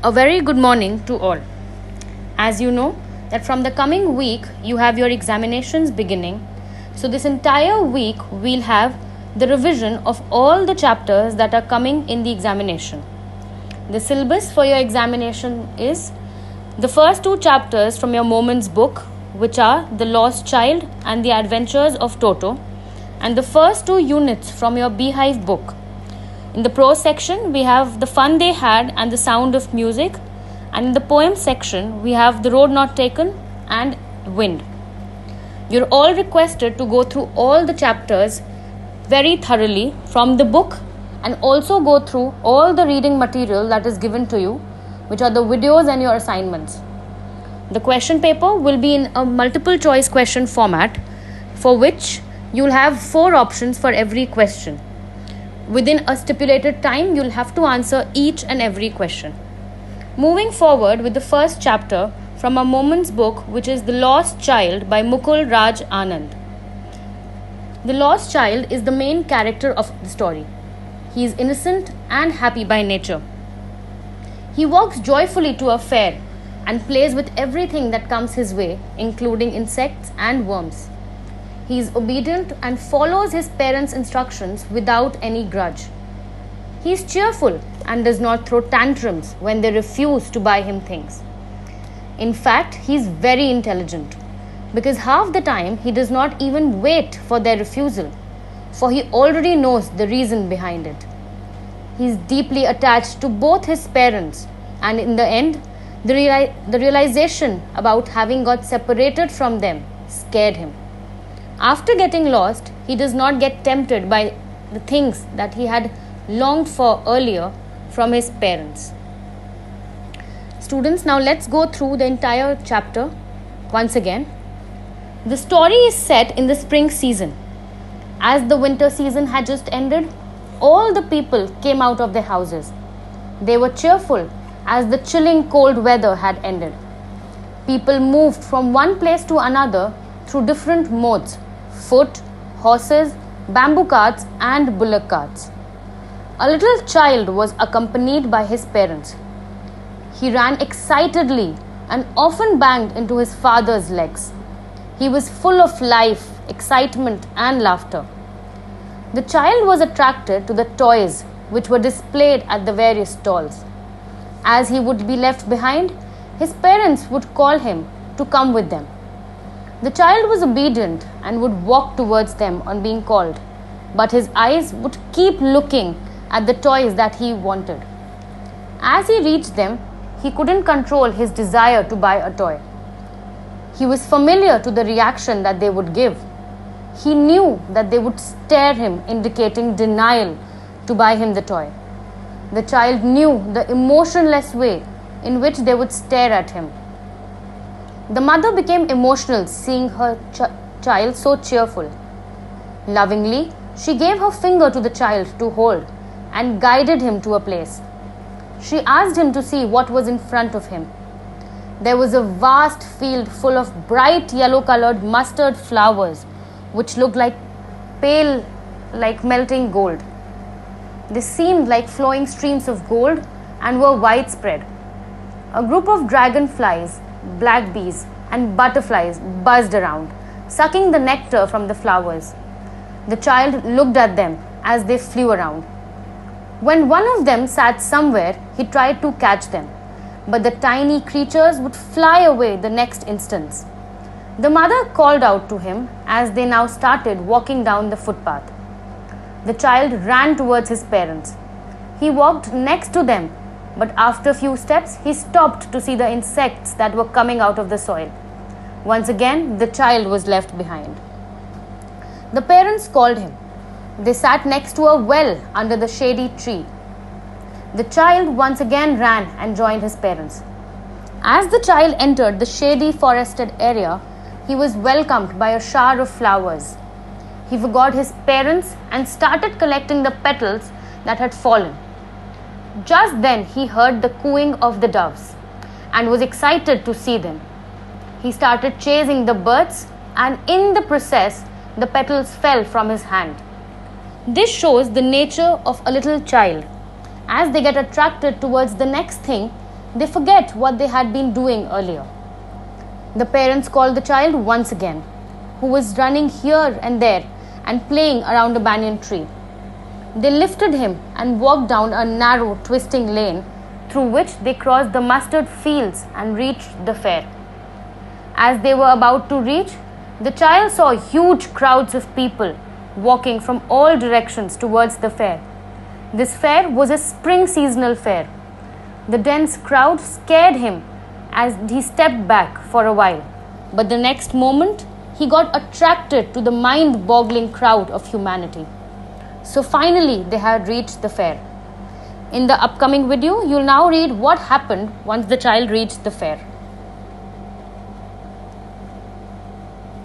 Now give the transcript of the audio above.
A very good morning to all. As you know, that from the coming week you have your examinations beginning. So, this entire week we'll have the revision of all the chapters that are coming in the examination. The syllabus for your examination is the first two chapters from your Moments book, which are The Lost Child and The Adventures of Toto, and the first two units from your Beehive book. In the prose section, we have The Fun They Had and The Sound of Music, and in the poem section, we have The Road Not Taken and Wind. You're all requested to go through all the chapters very thoroughly from the book and also go through all the reading material that is given to you, which are the videos and your assignments. The question paper will be in a multiple choice question format, for which you'll have 4 options for every question. Within a stipulated time, you'll have to answer each and every question. Moving forward with the first chapter from our Moments book, which is The Lost Child by Mukul Raj Anand. The lost child is the main character of the story. He is innocent and happy by nature. He walks joyfully to a fair and plays with everything that comes his way, including insects and worms. He is obedient and follows his parents' instructions without any grudge. He is cheerful and does not throw tantrums when they refuse to buy him things. In fact, he is very intelligent, because half the time he does not even wait for their refusal, for he already knows the reason behind it. He is deeply attached to both his parents, and in the end, the realization about having got separated from them scared him. After getting lost, he does not get tempted by the things that he had longed for earlier from his parents. Students, now let's go through the entire chapter once again. The story is set in the spring season. As the winter season had just ended, all the people came out of their houses. They were cheerful as the chilling cold weather had ended. People moved from one place to another through different modes: foot, horses, bamboo carts and bullock carts. A little child was accompanied by his parents. He ran excitedly and often banged into his father's legs. He was full of life, excitement and laughter. The child was attracted to the toys which were displayed at the various stalls. As he would be left behind, his parents would call him to come with them. The child was obedient and would walk towards them on being called, but his eyes would keep looking at the toys that he wanted. As he reached them, he couldn't control his desire to buy a toy. He was familiar to the reaction that they would give. He knew that they would stare him, indicating denial to buy him the toy. The child knew the emotionless way in which they would stare at him. The mother became emotional seeing her child so cheerful. Lovingly, she gave her finger to the child to hold and guided him to a place. She asked him to see what was in front of him. There was a vast field full of bright yellow-colored mustard flowers, which looked like melting gold. They seemed like flowing streams of gold and were widespread. A group of dragonflies, black bees, and butterflies buzzed around, sucking the nectar from the flowers. The child looked at them as they flew around. When one of them sat somewhere, he tried to catch them, but the tiny creatures would fly away the next instant. The mother called out to him as they now started walking down the footpath. The child ran towards his parents. He walked next to them, but after a few steps, he stopped to see the insects that were coming out of the soil. Once again, the child was left behind. The parents called him. They sat next to a well under the shady tree. The child once again ran and joined his parents. As the child entered the shady forested area, he was welcomed by a shower of flowers. He forgot his parents and started collecting the petals that had fallen. Just then he heard the cooing of the doves and was excited to see them. He started chasing the birds, and in the process, the petals fell from his hand. This shows the nature of a little child. As they get attracted towards the next thing, they forget what they had been doing earlier. The parents called the child once again, who was running here and there and playing around a banyan tree. They lifted him and walked down a narrow, twisting lane through which they crossed the mustard fields and reached the fair. As they were about to reach, the child saw huge crowds of people walking from all directions towards the fair. This fair was a spring seasonal fair. The dense crowd scared him as he stepped back for a while, but the next moment he got attracted to the mind-boggling crowd of humanity. So finally they had reached the fair. In the upcoming video, you'll now read what happened once the child reached the fair.